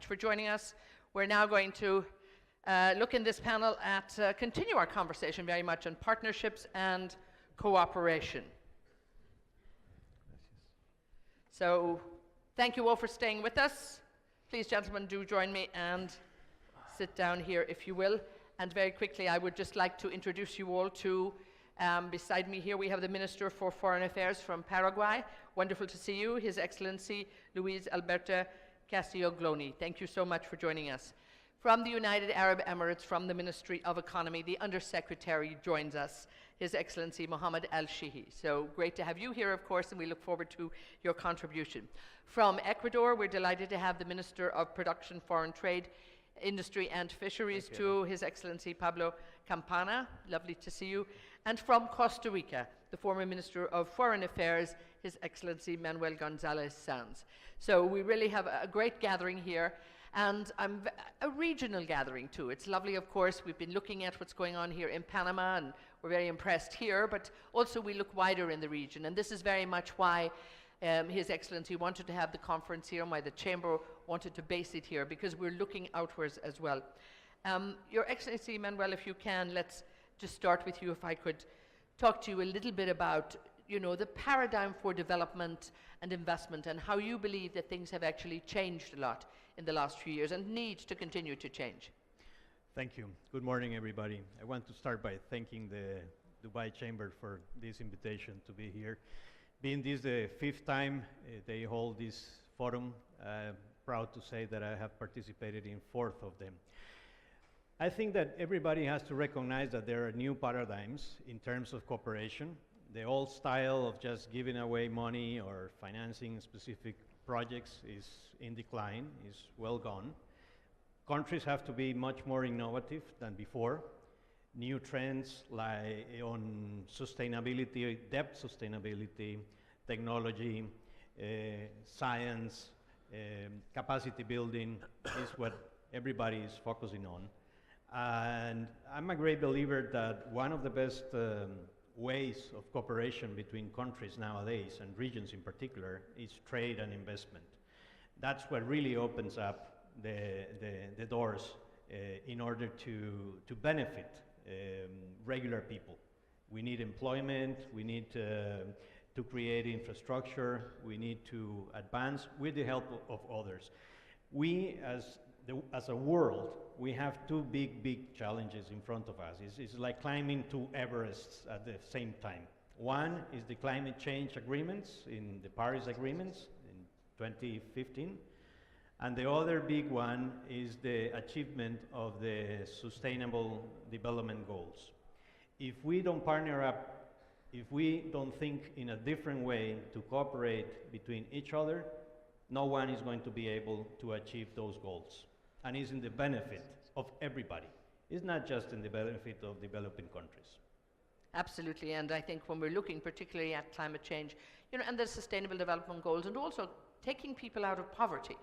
much for joining us. We're now going to look in this panel at continue our conversation very much on partnerships and cooperation. So thank you all for staying with us. Please, gentlemen, do join me and sit down here if you will. And very quickly, I would just like to introduce you all to, beside me here, we have the Minister for Foreign Affairs from Paraguay. Wonderful to see you, His Excellency Luis Alberto Castiglioni. Thank you so much for joining us. From the United Arab Emirates, from the Ministry of Economy, the Undersecretary joins us, His Excellency Mohammed Shehhi. So great to have you here, of course, and we look forward to your contribution. From Ecuador, we're delighted to have the Minister of Production, Foreign Trade, Industry and Fisheries to His Excellency Pablo Campana. Lovely to see you. And from Costa Rica, the former Minister of Foreign Affairs, His Excellency Manuel González Sanz. So we really have a great gathering here, and a regional gathering too. It's lovely, of course. We've been looking at what's going on here in Panama, and we're very impressed here, but also we look wider in the region. And this is very much why His Excellency wanted to have the conference here and why the Chamber wanted to base it here, because we're looking outwards as well. Your Excellency, Manuel, if you can, let's just start with you, if I could talk to you a little bit about, you know, the paradigm for development and investment and how you believe that things have actually changed a lot in the last few years and need to continue to change. Thank you. Good morning, everybody. I want to start by thanking the Dubai Chamber for this invitation to be here. Being this the fifth time they hold this forum, proud to say that I have participated in 4th of them. I think that everybody has to recognize that there are new paradigms in terms of cooperation. The old style of just giving away money or financing specific projects is in decline, is well gone. Countries have to be much more innovative than before. New trends like on sustainability, debt sustainability, technology, science, capacity building is what everybody is focusing on. And I'm a great believer that one of the best ways of cooperation between countries nowadays, and regions in particular, is trade and investment. That's what really opens up the doors in order to benefit regular people. We need employment, we need to create infrastructure, we need to advance with the help of others. We, as a world, we have two big challenges in front of us. It's like climbing 2 Everests at the same time. One is the climate change agreements in the Paris agreements in 2015. And the other big one is the achievement of the Sustainable Development Goals. If we don't partner up, if we don't think in a different way to cooperate between each other, no one is going to be able to achieve those goals. And it's in the benefit of everybody. It's not just in the benefit of developing countries. Absolutely, and I think when we're looking particularly at climate change, you know, and the Sustainable Development Goals, and also taking people out of poverty.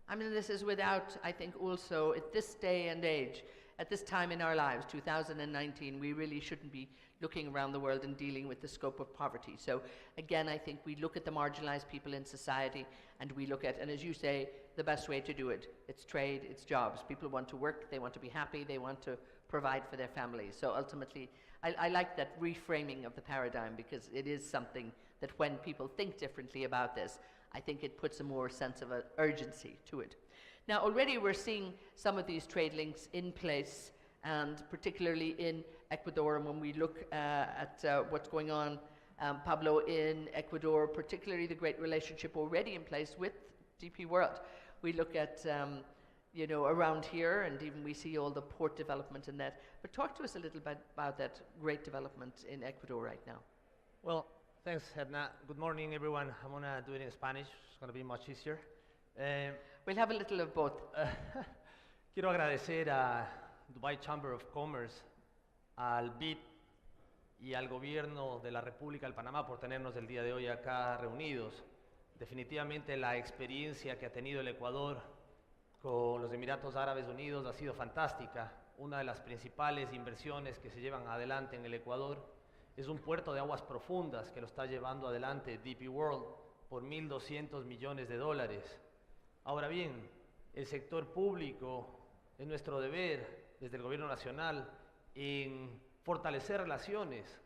I mean, this is without, I think also at this day and age, at this time in our lives, 2019, we really shouldn't be looking around the world and dealing with the scope of poverty. So again, I think we look at the marginalized people in society, and we look at, and as you say, the best way to do it. It's trade, it's jobs. People want to work, they want to be happy, they want to provide for their families. So ultimately, I like that reframing of the paradigm, because it is something that when people think differently about this, I think it puts a more sense of urgency to it. Now already we're seeing some of these trade links in place, and particularly in Ecuador, and when we look at what's going on, Pablo, in Ecuador, particularly the great relationship already in place with DP World. We look at, you know, around here, and even we see all the port development in that. But talk to us a little bit about that great development in Ecuador right now. Well, thanks, Eithne. Good morning, everyone. I'm going to do it in Spanish. It's going to be much easier. We'll have a little of both. Quiero agradecer a Dubai Chamber of Commerce, al BID y al gobierno de la República del Panamá por tenernos el día de hoy acá reunidos. Definitivamente la experiencia que ha tenido el Ecuador con los Emiratos Árabes Unidos ha sido fantástica. Una de las principales inversiones que se llevan adelante en el Ecuador es un puerto de aguas profundas que lo está llevando adelante DP World por $1.200 millones. Ahora bien, el sector público, es nuestro deber desde el gobierno nacional en fortalecer relaciones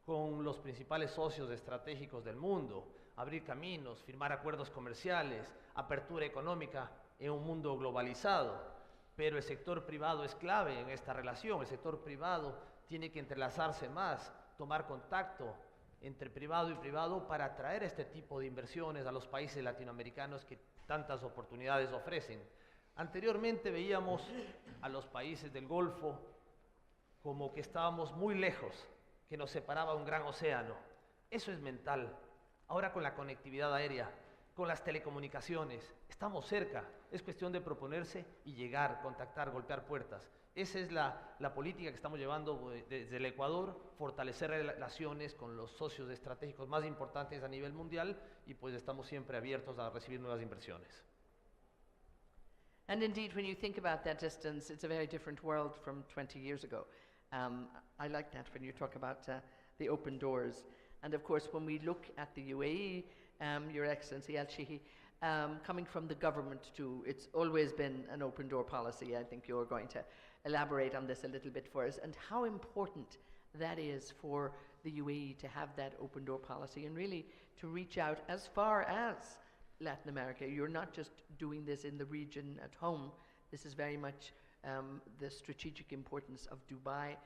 con los principales socios estratégicos del mundo, abrir caminos, firmar acuerdos comerciales, apertura económica en un mundo globalizado. Pero el sector privado es clave en esta relación. El sector privado tiene que entrelazarse más, tomar contacto entre privado y privado para atraer este tipo de inversiones a los países latinoamericanos que tantas oportunidades ofrecen. Anteriormente veíamos a los países del Golfo como que estábamos muy lejos, que nos separaba un gran océano. Eso es mental. Ahora con la conectividad aérea, con las telecomunicaciones, estamos cerca. Es cuestión de proponerse y llegar, contactar, golpear puertas. Esa es la política que estamos llevando desde el Ecuador, fortalecer relaciones con los socios estratégicos más importantes a nivel mundial y pues estamos siempre abiertos a recibir nuevas inversiones. And indeed, when you think about that distance, it's a very different world from 20 years ago. I like that when you talk about the open doors. And of course, when we look at the UAE, Your Excellency Al Shehhi, coming from the government too, it's always been an open door policy. I think you're going to elaborate on this a little bit for us, and how important that is for the UAE to have that open door policy and really to reach out as far as Latin America. You're not just doing this in the region at home. This is very much the strategic importance of Dubai,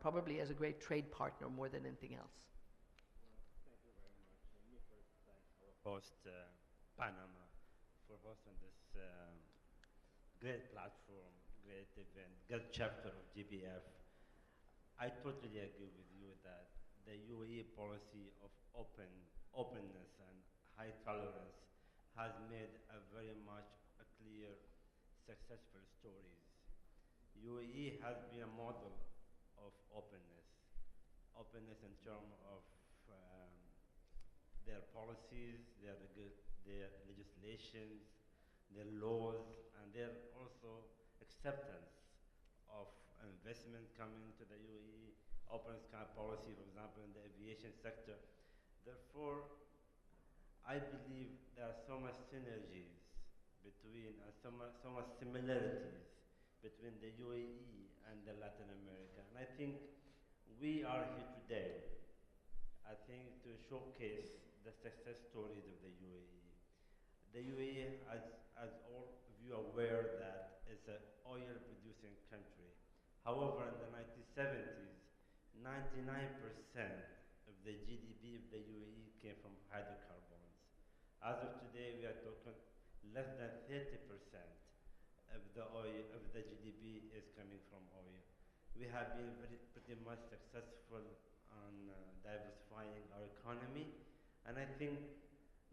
probably as a great trade partner more than anything else. Thank you very much. Let me first thank our host, Panama, for hosting this great platform, great event, great chapter of GBF. I totally agree with you that the UAE policy of openness and high tolerance has made a very much a clear, successful stories. UAE has been a model of openness in terms of their policies, their legislations, their laws, and their also acceptance of investment coming to the UAE, openness kind of policy, for example, in the aviation sector. Therefore, I believe there are so much synergies between, and so much similarities between the UAE and the Latin America. And I think we are here today, I think, to showcase the success stories of the UAE. The UAE, as all of you are aware, that is an oil-producing country. However, in the 1970s, 99% of the GDP of the UAE came from hydrocarbons. As of today, we are talking less than 30% of the oil, of the GDP is coming from oil. We have been pretty much successful on diversifying our economy, and I think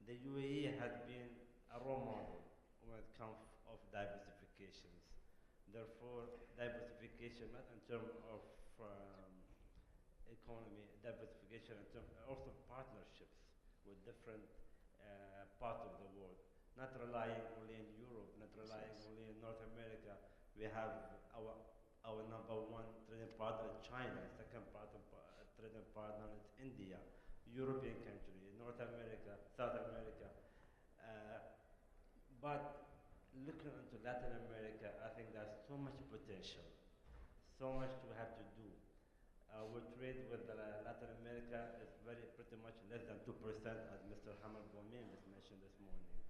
the UAE has been a role model when it comes of diversifications. Therefore, diversification, not in terms of economy, diversification in terms also partnerships with different parts of the world. Not relying only in Europe, not relying only in North America. We have our number one trading partner is China, second trading partner is India, European countries, North America, South America. But looking into Latin America, I think there's so much potential, so much to have to do. Our trade with Latin America is pretty much less than 2%, as Mr. Hamad Gomin mentioned this morning.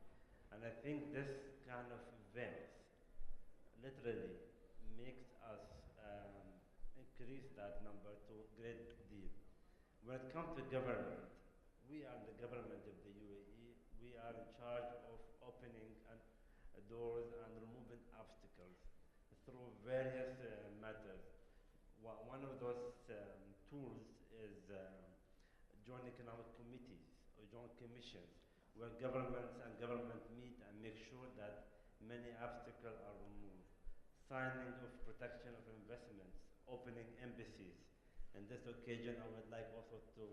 And I think this kind of events literally makes us increase that number to a great deal. When it comes to government, we are the government of the UAE. We are in charge of opening doors and removing obstacles through various methods. One of those tools is joint economic committees or joint commissions, where governments and government meet and make sure that many obstacles are removed. Signing of protection of investments, opening embassies. In this occasion, I would like also to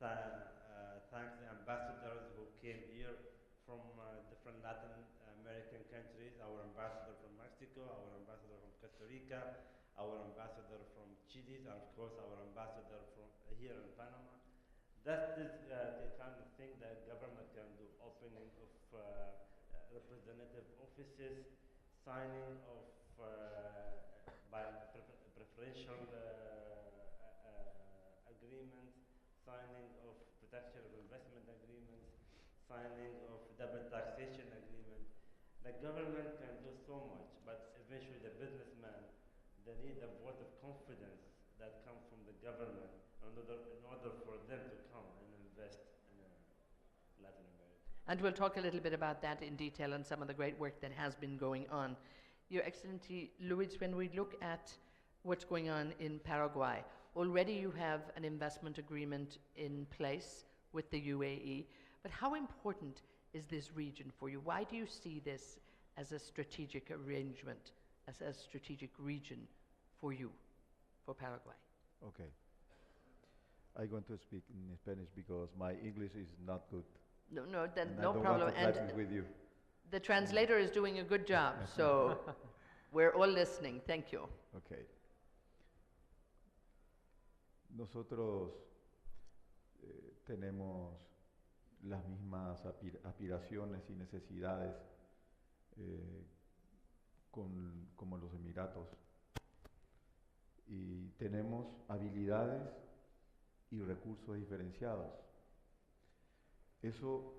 thank the ambassadors who came here from different Latin American countries, our ambassador from Mexico, our ambassador from Costa Rica, our ambassador from Chile, and of course our ambassador from here in Panama. That is the kind of thing that government can do, opening of representative offices, signing of preferential agreements, signing of protection of investment agreements, signing of double taxation agreement. The government can do so much, but eventually the businessman, they need a vote of confidence that comes from the government in order for them to come and invest in Latin America. And we'll talk a little bit about that in detail and some of the great work that has been going on. Your Excellency, Luis, when we look at what's going on in Paraguay, already you have an investment agreement in place with the UAE, but how important is this region for you? Why do you see this as a strategic arrangement, as a strategic region for you, for Paraguay? Okay. I'm going to speak in Spanish because my English is not good. No, then And no I don't problem. want to And practice with you. the translator is doing a good job, so we're all listening. Thank you. Okay. Nosotros tenemos las mismas aspiraciones y necesidades como los Emiratos, y tenemos habilidades y recursos diferenciados. Eso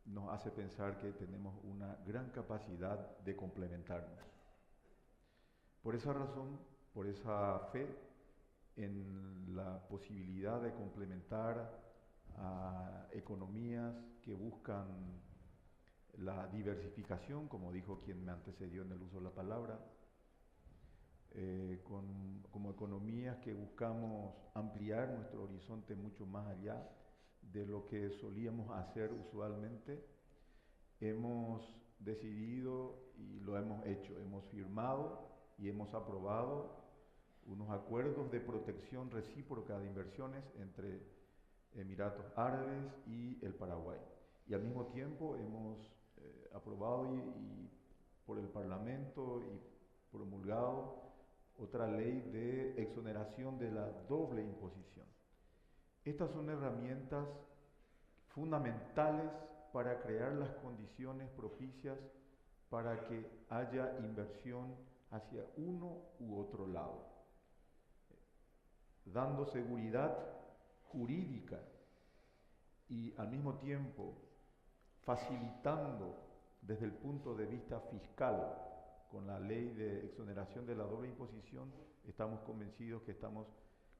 nos hace pensar que tenemos una gran capacidad de complementarnos. Por esa razón, por esa fe en la posibilidad de complementar a economías que buscan la diversificación, como dijo quien me antecedió en el uso de la palabra, como economías que buscamos ampliar nuestro horizonte mucho más allá de lo que solíamos hacer usualmente, hemos decidido y lo hemos hecho. Hemos firmado y hemos aprobado unos acuerdos de protección recíproca de inversiones entre Emiratos Árabes y el Paraguay. Y al mismo tiempo hemos aprobado y por el Parlamento y promulgado otra ley de exoneración de la doble imposición. Estas son herramientas fundamentales para crear las condiciones propicias para que haya inversión hacia uno u otro lado, dando seguridad jurídica y al mismo tiempo facilitando desde el punto de vista fiscal con la ley de exoneración de la doble imposición. Estamos convencidos que estamos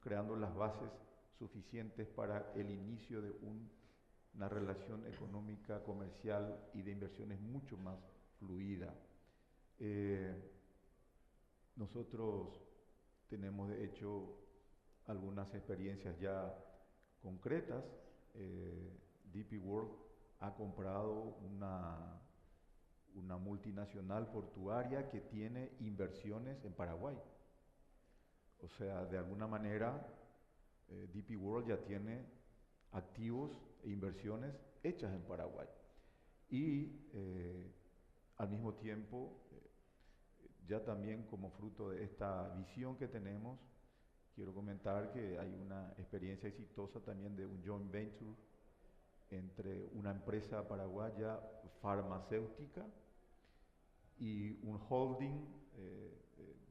creando las bases suficientes para el inicio de una relación económica, comercial y de inversiones mucho más fluida. Nosotros tenemos de hecho algunas experiencias ya concretas. DP World ha comprado una multinacional portuaria que tiene inversiones en Paraguay. O sea, de alguna manera, DP World ya tiene activos e inversiones hechas en Paraguay. Y al mismo tiempo, ya también como fruto de esta visión que tenemos, quiero comentar que hay una experiencia exitosa también de un joint venture entre una empresa paraguaya farmacéutica y un holding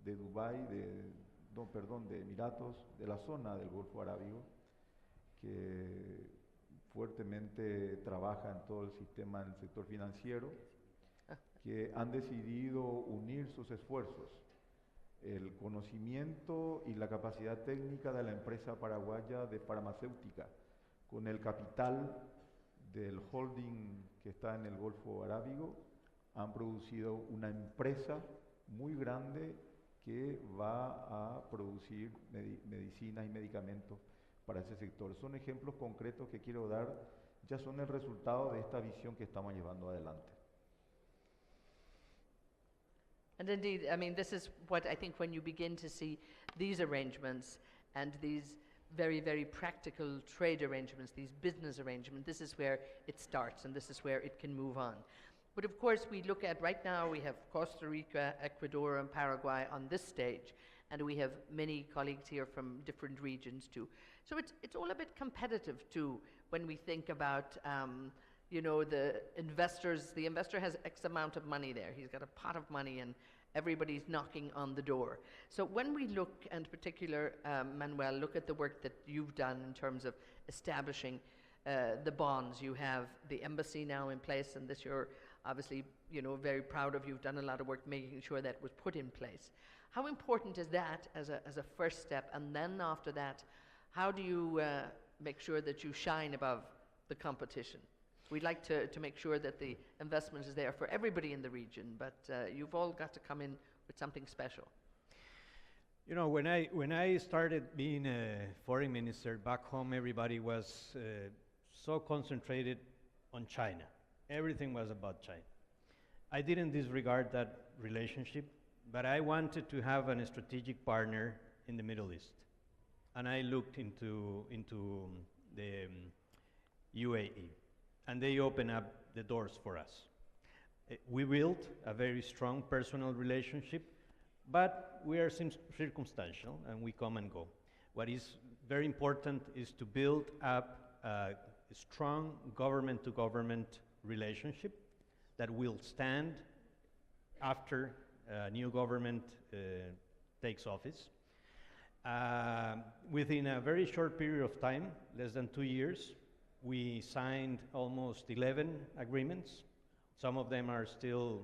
de Dubái, de Emiratos, de la zona del Golfo Arábigo, que fuertemente trabaja en todo el sistema del sector financiero, que han decidido unir sus esfuerzos, el conocimiento y la capacidad técnica de la empresa paraguaya de farmacéutica con el capital del holding que está en el Golfo Arábigo, han producido una empresa muy grande que va a producir medicinas y medicamentos para ese sector. Son ejemplos concretos que quiero dar, ya son el resultado de esta visión que estamos llevando adelante. And indeed, I mean, this is what I think when you begin to see these arrangements and these very, very practical trade arrangements, these business arrangements, this is where it starts and this is where it can move on. But of course, we look at right now, we have Costa Rica, Ecuador, and Paraguay on this stage, and we have many colleagues here from different regions too. So it's all a bit competitive too when we think about you know, the investor has X amount of money there. He's got a pot of money and everybody's knocking on the door. So when we look, and particular, Manuel, look at the work that you've done in terms of establishing the bonds. You have the embassy now in place, and this you're obviously, you know, very proud of. You've done a lot of work making sure that was put in place. How important is that as a first step? And then after that, how do you make sure that you shine above the competition? We'd like to make sure that the investment is there for everybody in the region, but you've all got to come in with something special. You know, when I started being a foreign minister back home, everybody was so concentrated on China. Everything was about China. I didn't disregard that relationship, but I wanted to have a strategic partner in the Middle East. And I looked into the UAE, and they opened up the doors for us. We built a very strong personal relationship, but we are circumstantial, and we come and go. What is very important is to build up a strong government-to-government relationship that will stand after a new government takes office. Within a very short period of time, less than 2 years, we signed almost 11 agreements. Some of them are still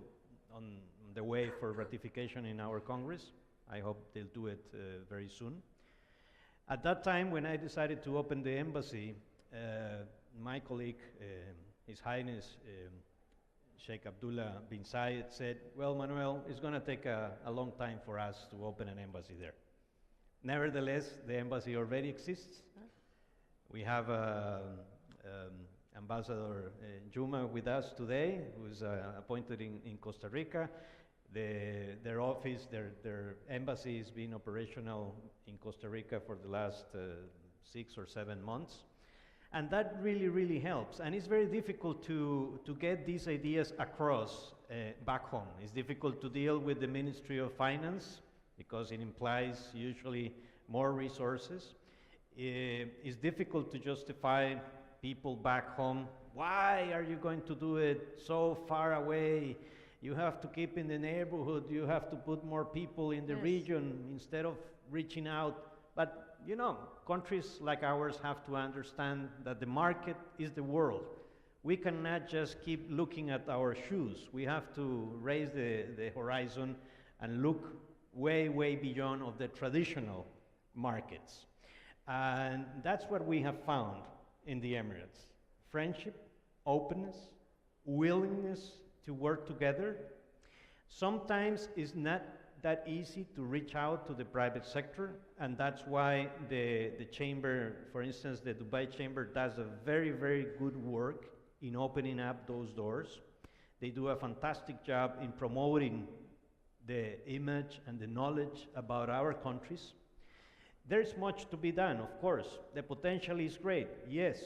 on the way for ratification in our Congress. I hope they'll do it very soon. At that time, when I decided to open the embassy, my colleague, His Highness Sheikh Abdullah bin Zayed, said, well, Manuel, it's going to take a long time for us to open an embassy there. Nevertheless, the embassy already exists. We have Ambassador Juma with us today, who's appointed in Costa Rica. Their office, their embassy has been operational in Costa Rica for the last 6 or 7 months. And that really, really helps. And it's very difficult to get these ideas across back home. It's difficult to deal with the Ministry of Finance because it implies usually more resources. It's difficult to justify people back home. Why are you going to do it so far away? You have to keep in the neighborhood. You have to put more people in the region instead of reaching out. But, you know, countries like ours have to understand that the market is the world. We cannot just keep looking at our shoes. We have to raise the horizon and look way, way beyond of the traditional markets. And that's what we have found in the Emirates. Friendship, openness, willingness to work together. Sometimes it's not that easy to reach out to the private sector, and that's why the chamber, for instance, the Dubai Chamber does a very, very good work in opening up those doors. They do a fantastic job in promoting the image and the knowledge about our countries. There's much to be done, of course. The potential is great, yes,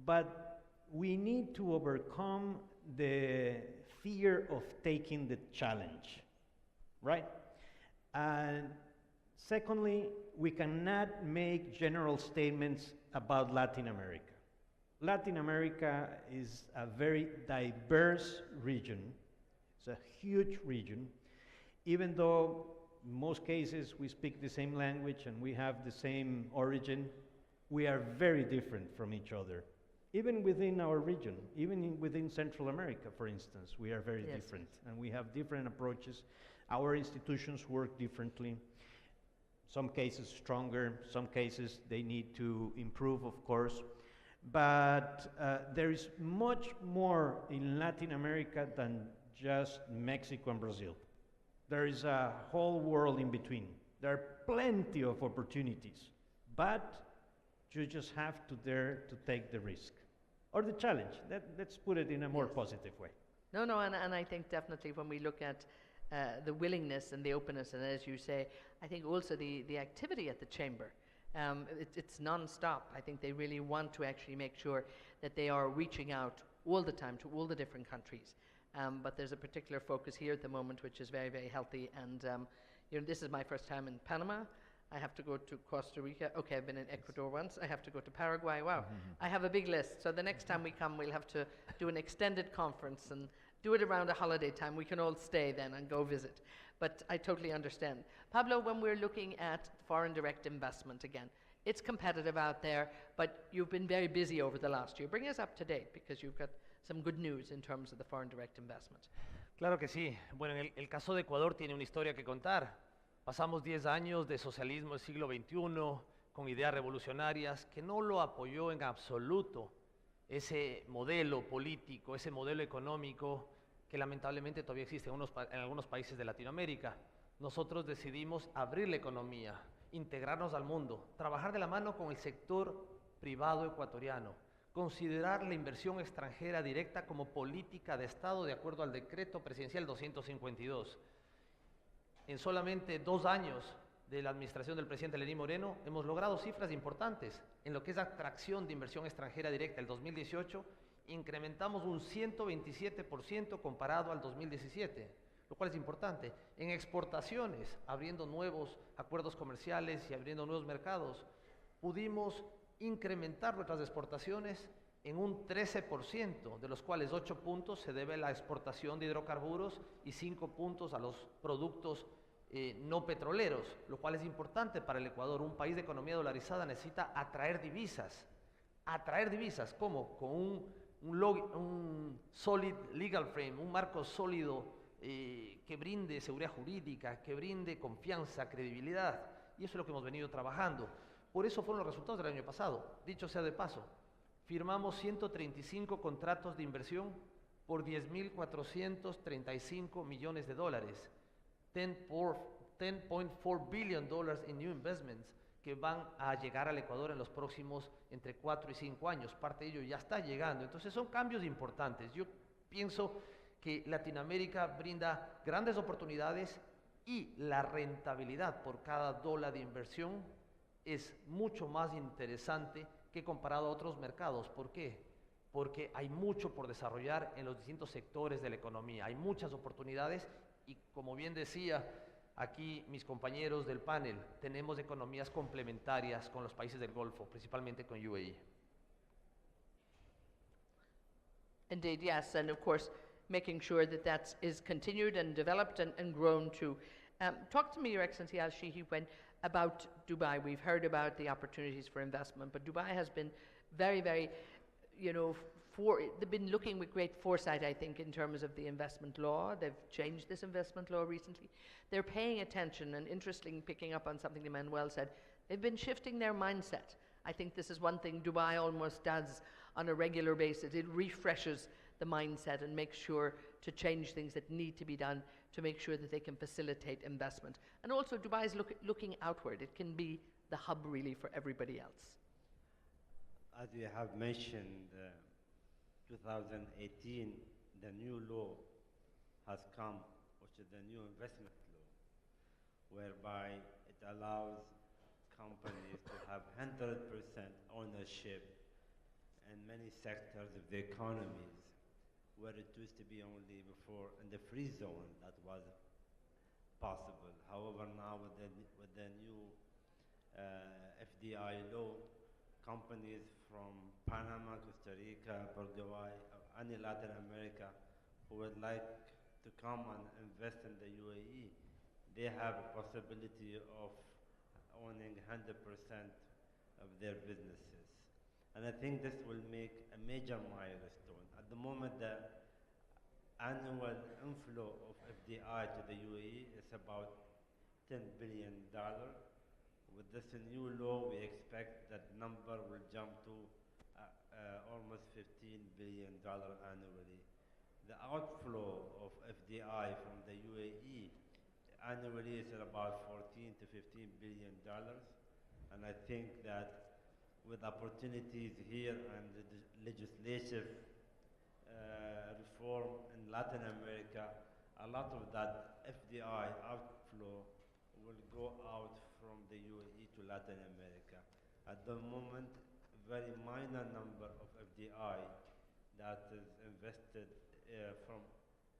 but we need to overcome the fear of taking the challenge, right? And secondly, we cannot make general statements about Latin America. Latin America is a very diverse region. It's a huge region. Even though in most cases we speak the same language and we have the same origin, we are very different from each other. Even within our region, even within Central America, for instance, we are very different, and we have different approaches. Our institutions work differently. Some cases stronger, some cases they need to improve, of course. But there is much more in Latin America than just Mexico and Brazil. There is a whole world in between. There are plenty of opportunities, but you just have to dare to take the risk or the challenge. Let's put it in a more positive way. No, and I think definitely when we look at the willingness and the openness, and as you say, I think also the activity at the chamber, it's non-stop. I think they really want to actually make sure that they are reaching out all the time to all the different countries. But there's a particular focus here at the moment which is very, very healthy. And you know, this is my first time in Panama. I have to go to Costa Rica. Okay, I've been in Ecuador once. I have to go to Paraguay. Wow, I have a big list. So the next time we come, we'll have to do an extended conference and do it around a holiday time. We can all stay then and go visit. But I totally understand. Pablo, when we're looking at foreign direct investment again, it's competitive out there, but you've been very busy over the last year. Bring us up to date, because you've got some good news in terms of the foreign direct investment. Claro que sí. Bueno, el caso de Ecuador tiene una historia que contar. Pasamos 10 años de socialismo del siglo XXI, con ideas revolucionarias, que no lo apoyó en absoluto ese modelo político, ese modelo económico que lamentablemente todavía existe en algunos países de Latinoamérica. Nosotros decidimos abrir la economía, integrarnos al mundo, trabajar de la mano con el sector privado ecuatoriano, considerar la inversión extranjera directa como política de Estado de acuerdo al decreto presidencial 252. En solamente 2 años de la administración del presidente Lenín Moreno hemos logrado cifras importantes en lo que es atracción de inversión extranjera directa. El 2018 incrementamos un 127% comparado al 2017, lo cual es importante. En exportaciones, abriendo nuevos acuerdos comerciales y abriendo nuevos mercados, pudimos incrementar nuestras exportaciones en un 13%, de los cuales 8 puntos se debe a la exportación de hidrocarburos y 5 puntos a los productos no petroleros, lo cual es importante para el Ecuador. Un país de economía dolarizada necesita atraer divisas. Atraer divisas, ¿cómo? Con un solid legal frame, un marco sólido que brinde seguridad jurídica, que brinde confianza, credibilidad, y eso es lo que hemos venido trabajando. Por eso fueron los resultados del año pasado. Dicho sea de paso, firmamos 135 contratos de inversión por 10.435 millones de dólares, 10.4 billion dollars in new investments que van a llegar al Ecuador en los próximos entre 4 y 5 años. Parte de ello ya está llegando. Entonces son cambios importantes. Yo pienso que Latinoamérica brinda grandes oportunidades y la rentabilidad por cada dólar de inversión es mucho más interesante que comparado a otros mercados. ¿Por qué? Porque hay mucho por desarrollar en los distintos sectores de la economía. Hay muchas oportunidades y, como bien decía aquí mis compañeros del panel, tenemos economías complementarias con los países del Golfo, principalmente con UAE. Indeed, yes, and of course, making sure that that is continued and developed and grown too. Talk to me, Your Excellency Al Shehhi, about Dubai. We've heard about the opportunities for investment, but Dubai has been very, very, they've been looking with great foresight, I think, in terms of the investment law. They've changed this investment law recently. They're paying attention, and interesting, picking up on something that Manuel said, they've been shifting their mindset. I think this is one thing Dubai almost does on a regular basis. It refreshes the mindset and makes sure to change things that need to be done to make sure that they can facilitate investment. And also Dubai is looking outward. It can be the hub really for everybody else. As you have mentioned, 2018, the new law has come, which is the new investment law, whereby it allows companies to have 100% ownership in many sectors of the economies, where it used to be only before in the free zone that was possible. However, now with the new FDI law, companies from Panama, Costa Rica, Paraguay, any Latin America who would like to come and invest in the UAE, they have a possibility of owning 100% of their businesses. And I think this will make a major milestone. At the moment, the annual inflow of FDI to the UAE is about $10 billion. With this new law, we expect that number will jump to almost $15 billion annually. The outflow of FDI from the UAE annually is about $14 to $15 billion. And I think that with opportunities here and the legislative reform in Latin America, a lot of that FDI outflow will go out from the UAE to Latin America. At the moment, a very minor number of FDI that is invested from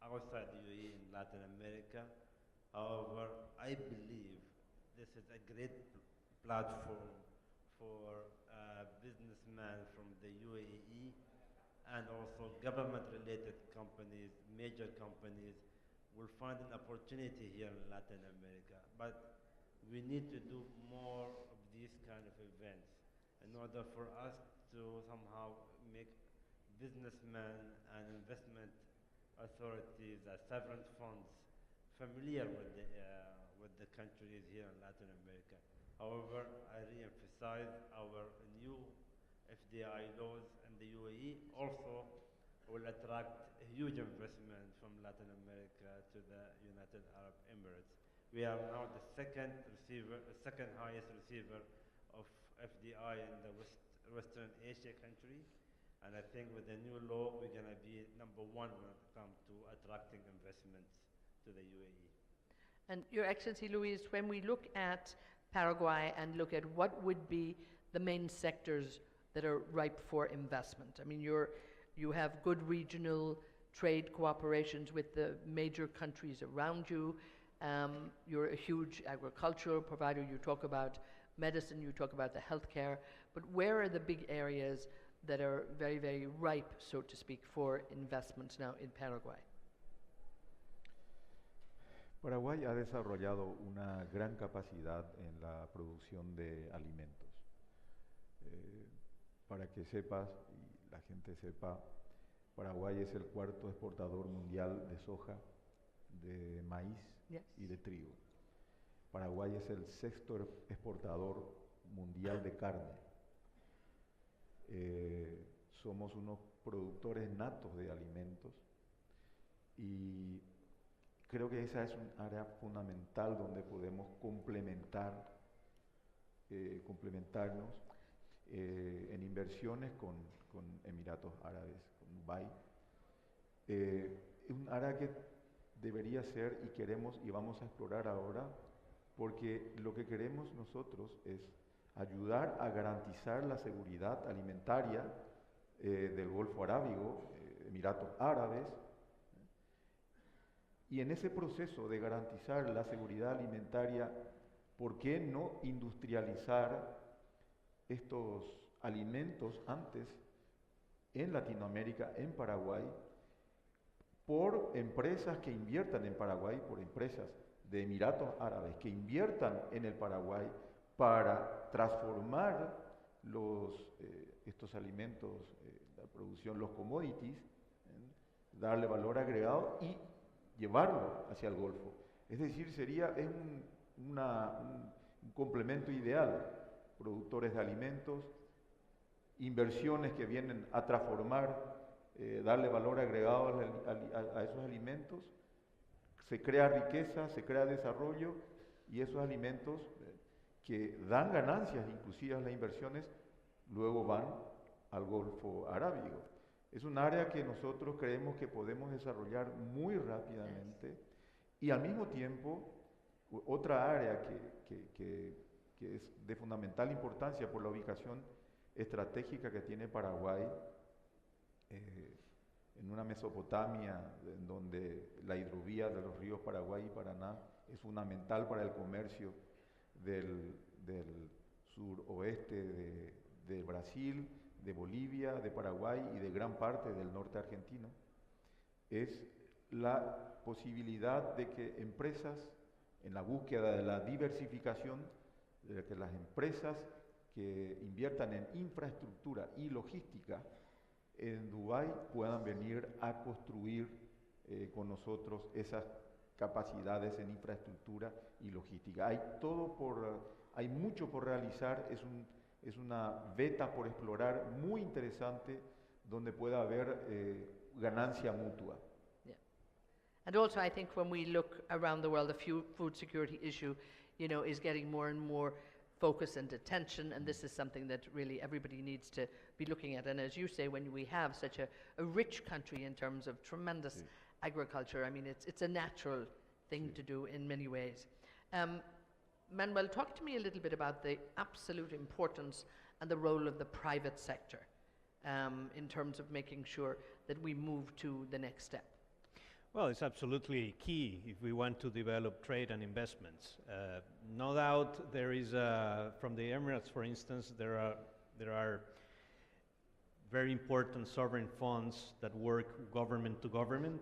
outside the UAE in Latin America. However, I believe this is a great platform for businessmen from the UAE and also government-related companies, major companies, will find an opportunity here in Latin America. But we need to do more of these kind of events in order for us to somehow make businessmen and investment authorities, sovereign funds, familiar with the countries here in Latin America. However, I re-emphasize our new FDI laws in the UAE also will attract a huge investment from Latin America to the United Arab Emirates. We are now the second highest receiver of FDI in the Western Asia country. And I think with the new law, we're going to be number one when it comes to attracting investments to the UAE. And Your Excellency, Luis, when we look at Paraguay and look at what would be the main sectors that are ripe for investment, I mean, you have good regional trade cooperations with the major countries around you. You're a huge agricultural provider. You talk about medicine, you talk about the healthcare, but where are the big areas that are very, very ripe, so to speak, for investments now in Paraguay? Paraguay ha desarrollado una gran capacidad en la producción de alimentos. Para que sepas, y la gente sepa, Paraguay es el cuarto exportador mundial de soja, de maíz y de trigo. Paraguay es el sexto exportador mundial de carne. Somos unos productores natos de alimentos y creo que esa es un área fundamental donde podemos complementarnos en inversiones con Emiratos Árabes, con Dubái. Es un área que debería ser y queremos y vamos a explorar ahora, porque lo que queremos nosotros es ayudar a garantizar la seguridad alimentaria del Golfo Arábigo, Emiratos Árabes, y en ese proceso de garantizar la seguridad alimentaria, ¿por qué no industrializar estos alimentos antes en Latinoamérica, en Paraguay, por empresas que inviertan en Paraguay, por empresas de Emiratos Árabes que inviertan en el Paraguay para transformar estos alimentos, la producción, los commodities, darle valor agregado y llevarlo hacia el Golfo? Es decir, es un complemento ideal. Productores de alimentos, inversiones que vienen a transformar, darle valor agregado a esos alimentos, se crea riqueza, se crea desarrollo y esos alimentos que dan ganancias, inclusive las inversiones, luego van al Golfo Arábigo. Es un área que nosotros creemos que podemos desarrollar muy rápidamente y al mismo tiempo otra área que es de fundamental importancia por la ubicación estratégica que tiene Paraguay, en una Mesopotamia en donde la hidrovía de los ríos Paraguay y Paraná es fundamental para el comercio del suroeste de Brasil, de Bolivia, de Paraguay y de gran parte del norte argentino, es la posibilidad de que empresas, en la búsqueda de la diversificación, de que las empresas que inviertan en infraestructura y logística en Dubái puedan venir a construir con nosotros esas capacidades en infraestructura y logística. Hay mucho por realizar, es una veta por explorar muy interesante donde pueda haber ganancia mutua. Yeah. And also I think when we look around the world, the food security issue, is getting more and more focus and attention, and this is something that really everybody needs to be looking at. And as you say, when we have such a rich country in terms of tremendous agriculture, I mean, it's a natural thing to do in many ways. Manuel, talk to me a little bit about the absolute importance and the role of the private sector in terms of making sure that we move to the next step. Well, it's absolutely key if we want to develop trade and investments. No doubt there is, from the Emirates, for instance, there are very important sovereign funds that work government to government.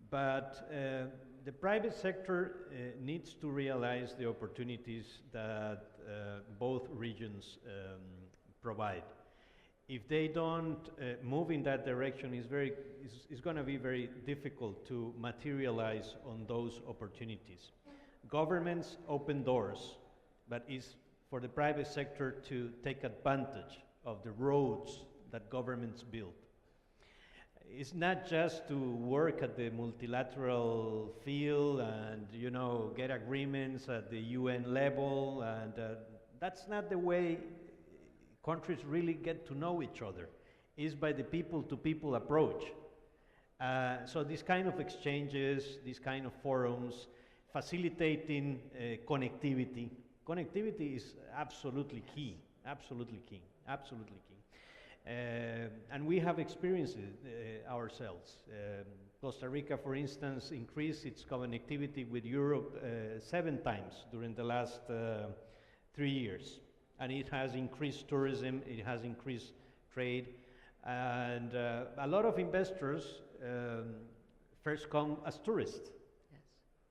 But the private sector needs to realize the opportunities that both regions provide. If they don't move in that direction, it's going to be very difficult to materialize on those opportunities. Governments open doors, but it's for the private sector to take advantage of the roads that governments build. It's not just to work at the multilateral field and, you know, get agreements at the UN level, and that's not the way countries really get to know each other. Is by the people-to-people approach. So these kind of exchanges, these kind of forums, facilitating connectivity. Connectivity is absolutely key, absolutely key, absolutely key. And we have experienced it ourselves. Costa Rica, for instance, increased its connectivity with Europe 7 times during the last 3 years. And it has increased tourism, it has increased trade, and a lot of investors first come as tourists. Yes.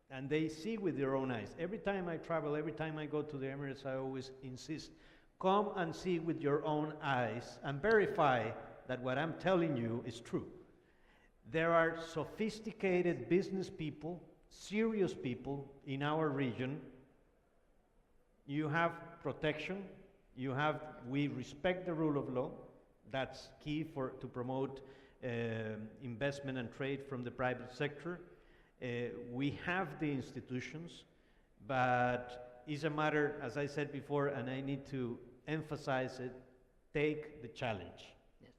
And they see with their own eyes. Every time I travel, every time I go to the Emirates, I always insist, come and see with your own eyes and verify that what I'm telling you is true. There are sophisticated business people, serious people in our region. You have protection, we respect the rule of law. That's key to promote investment and trade from the private sector. We have the institutions, but it's a matter, as I said before, and I need to emphasize it, take the challenge. Yes,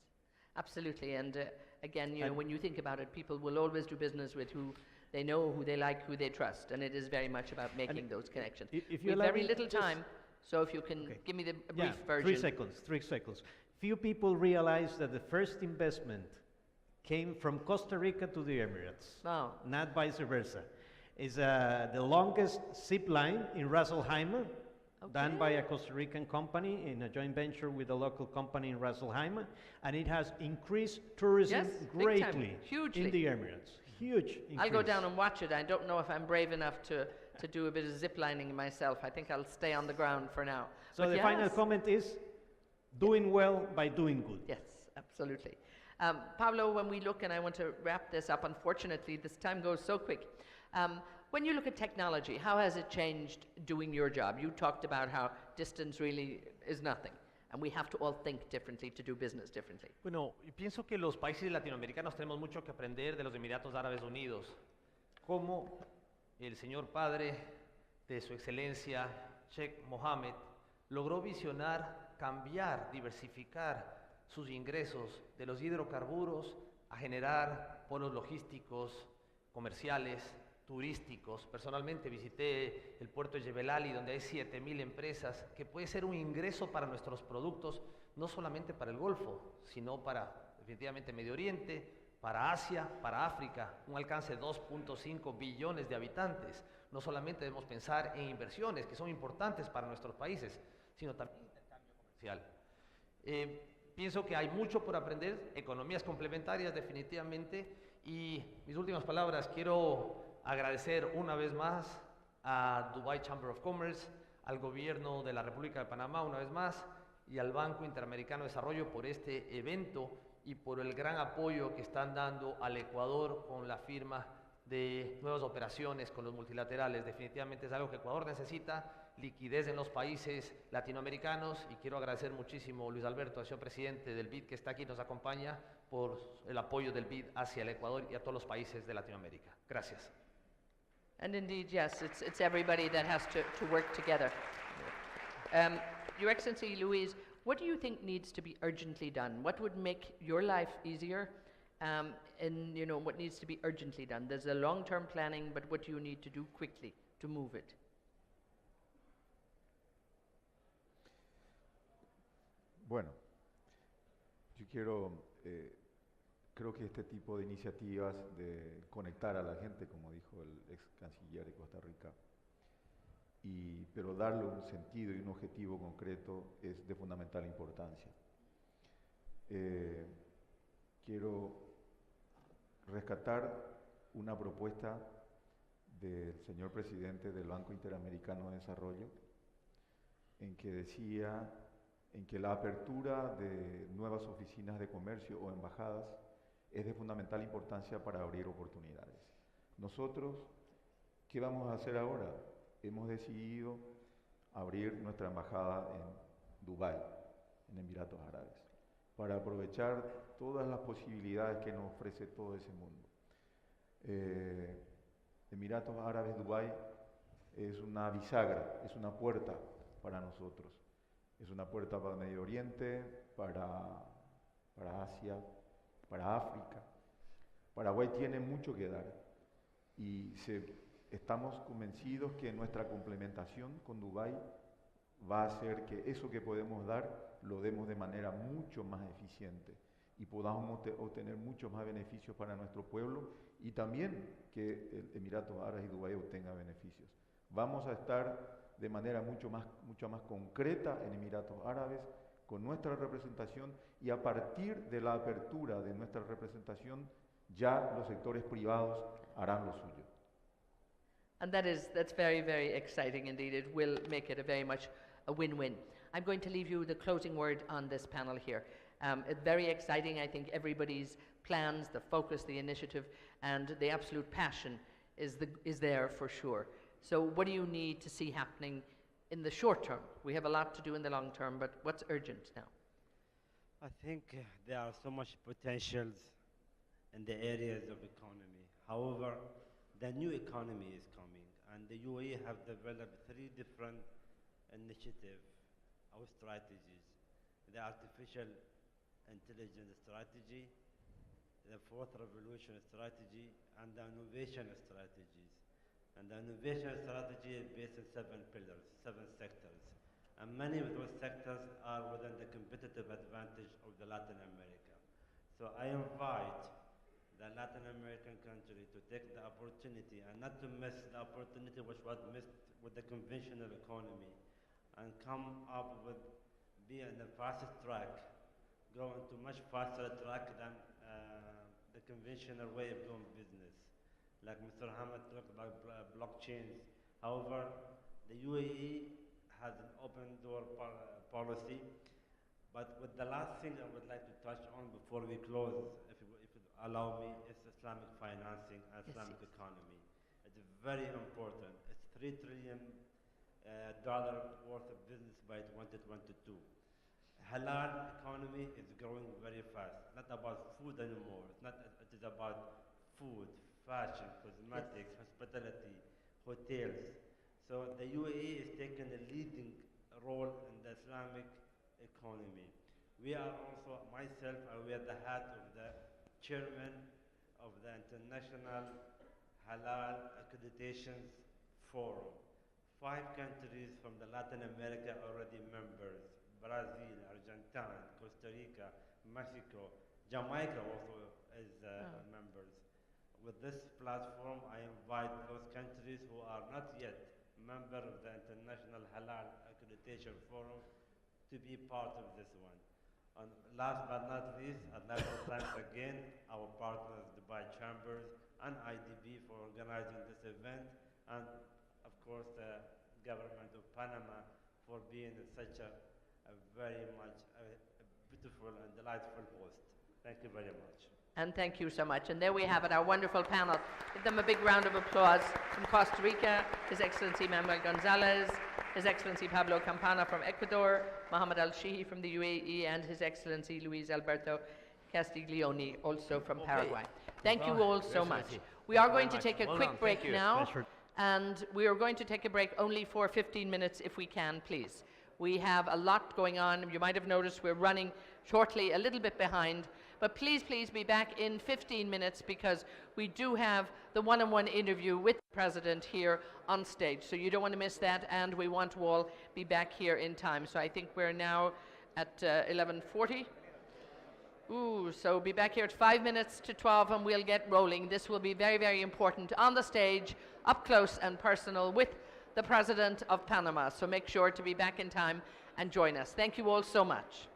absolutely. And again, you know, when you think about it, people will always do business with who they know, who they like, who they trust, and it is very much about making those connections. If we have very little time, so if you can give me a brief version. 3 seconds. Few people realize that the first investment came from Costa Rica to the Emirates, not vice versa. It's the longest zip line in Ras Al Khaimah, done by a Costa Rican company in a joint venture with a local company in Ras Al Khaimah, and it has increased tourism greatly in the Emirates. Huge increase. I'll go down and watch it. I don't know if I'm brave enough to do a bit of zip lining myself. I think I'll stay on the ground for now. So the final comment is doing well by doing good. Yes, absolutely. Pablo, when we look, and I want to wrap this up, unfortunately, this time goes so quick. When you look at technology, how has it changed doing your job? You talked about how distance really is nothing, and we have to all think differently to do business differently. Bueno, y pienso que los países latinoamericanos tenemos mucho que aprender de los Emiratos Árabes Unidos. Cómo el señor padre de su excelencia, Sheikh Mohammed, logró visionar, cambiar, diversificar sus ingresos de los hidrocarburos a generar polos logísticos, comerciales, turísticos. Personalmente visité el puerto de Jebel Ali, donde hay 7.000 empresas, que puede ser un ingreso para nuestros productos, no solamente para el Golfo, sino para definitivamente Medio Oriente, para Asia, para África, un alcance de 2.5 billones de habitantes. No solamente debemos pensar en inversiones, que son importantes para nuestros países, sino también en intercambio comercial. Pienso que hay mucho por aprender, economías complementarias definitivamente, y mis últimas palabras, quiero agradecer una vez más a Dubai Chamber of Commerce, al gobierno de la República de Panamá una vez más, y al Banco Interamericano de Desarrollo por este evento y por el gran apoyo que están dando al Ecuador con la firma de nuevas operaciones con los multilaterales. Definitivamente es algo que Ecuador necesita, liquidez en los países latinoamericanos, y quiero agradecer muchísimo a Luis Alberto, al señor presidente del BID que está aquí, nos acompaña, por el apoyo del BID hacia el Ecuador y a todos los países de Latinoamérica. Gracias. And indeed, yes, it's everybody that has to work together. Your Excellency, Luis, what do you think needs to be urgently done? What would make your life easier? And you know, what needs to be urgently done? There's a long-term planning, but what do you need to do quickly to move it? Bueno, yo quiero creo que este tipo de iniciativas de conectar a la gente, como dijo el ex canciller de Costa Rica, pero darle un sentido y un objetivo concreto es de fundamental importancia. Quiero rescatar una propuesta del señor presidente del Banco Interamericano de Desarrollo, en que decía en que la apertura de nuevas oficinas de comercio o embajadas es de fundamental importancia para abrir oportunidades. Nosotros, ¿qué vamos a hacer ahora? Hemos decidido abrir nuestra embajada en Dubái, en Emiratos Árabes, para aprovechar todas las posibilidades que nos ofrece todo ese mundo. Emiratos Árabes, Dubái, es una bisagra, es una puerta para nosotros. Es una puerta para Medio Oriente, para Asia, para África. Paraguay tiene mucho que dar y estamos convencidos que nuestra complementación con Dubái va a hacer que eso que podemos dar lo demos de manera mucho más eficiente y podamos obtener muchos más beneficios para nuestro pueblo y también que el Emiratos Árabes y Dubái obtenga beneficios. Vamos a estar de manera mucho más concreta en Emiratos Árabes con nuestra representación y a partir de la apertura de nuestra representación ya los sectores privados harán lo suyo. And that's very, very exciting indeed. It will make it very much a win-win. I'm going to leave you the closing word on this panel here. It's very exciting. I think everybody's plans, the focus, the initiative, and the absolute passion is there for sure. So what do you need to see happening in the short term? We have a lot to do in the long term, but what's urgent now? I think there are so much potentials in the areas of economy. However, the new economy is coming, and the UAE have developed 3 different initiatives or strategies. The artificial intelligence strategy, the 4th revolution strategy, and the innovation strategies. And the innovation strategy is based on 7 pillars, 7 sectors. And many of those sectors are within the competitive advantage of the Latin America. So I invite the Latin American country to take the opportunity and not to miss the opportunity which was missed with the conventional economy and come up with, be in the fastest track, go into much faster track than the conventional way of doing business. Like Mr. Mohammed talked about blockchains. However, the UAE has an open door policy. But with the last thing I would like to touch on before we close, if you allow me, is Islamic financing and Islamic economy. It's very important. It's $3 trillion worth of business by 2022. Halal economy is growing very fast. Not about food anymore. It is about food, fashion, cosmetics, hospitality, hotels. So the UAE is taking a leading role in the Islamic economy. We are also, myself, we are the head of the chairman of the International Halal Accreditations Forum. 5 countries from the Latin America are already members. Brazil, Argentina, Costa Rica, Mexico, Jamaica also is members. With this platform, I invite those countries who are not yet member of the International Halal Accreditation Forum to be part of this one. And last but not least, I'd like to thank again our partners, Dubai Chambers and IDB for organizing this event, and of course the government of Panama for being such a very much beautiful and delightful host. Thank you very much. And thank you so much. And there we have it, our wonderful panel. Give them a big round of applause. From Costa Rica, His Excellency Manuel González, His Excellency Pablo Campana from Ecuador, Mohammed Shehhi from the UAE, and His Excellency Luis Alberto Castiglioni, also from Paraguay. Thank you all so much. We are going to take a quick break now, and we are going to take a break only for 15 minutes if we can, please. We have a lot going on. You might have noticed we're running shortly a little bit behind, but please be back in 15 minutes because we do have the one-on-one interview with the President here on stage. So you don't want to miss that, and we want to all be back here in time. So I think we're now at 11:40. Ooh, so be back here at 5 minutes to 12 and we'll get rolling. This will be very, very important on the stage, up close and personal with the President of Panama. So make sure to be back in time and join us. Thank you all so much.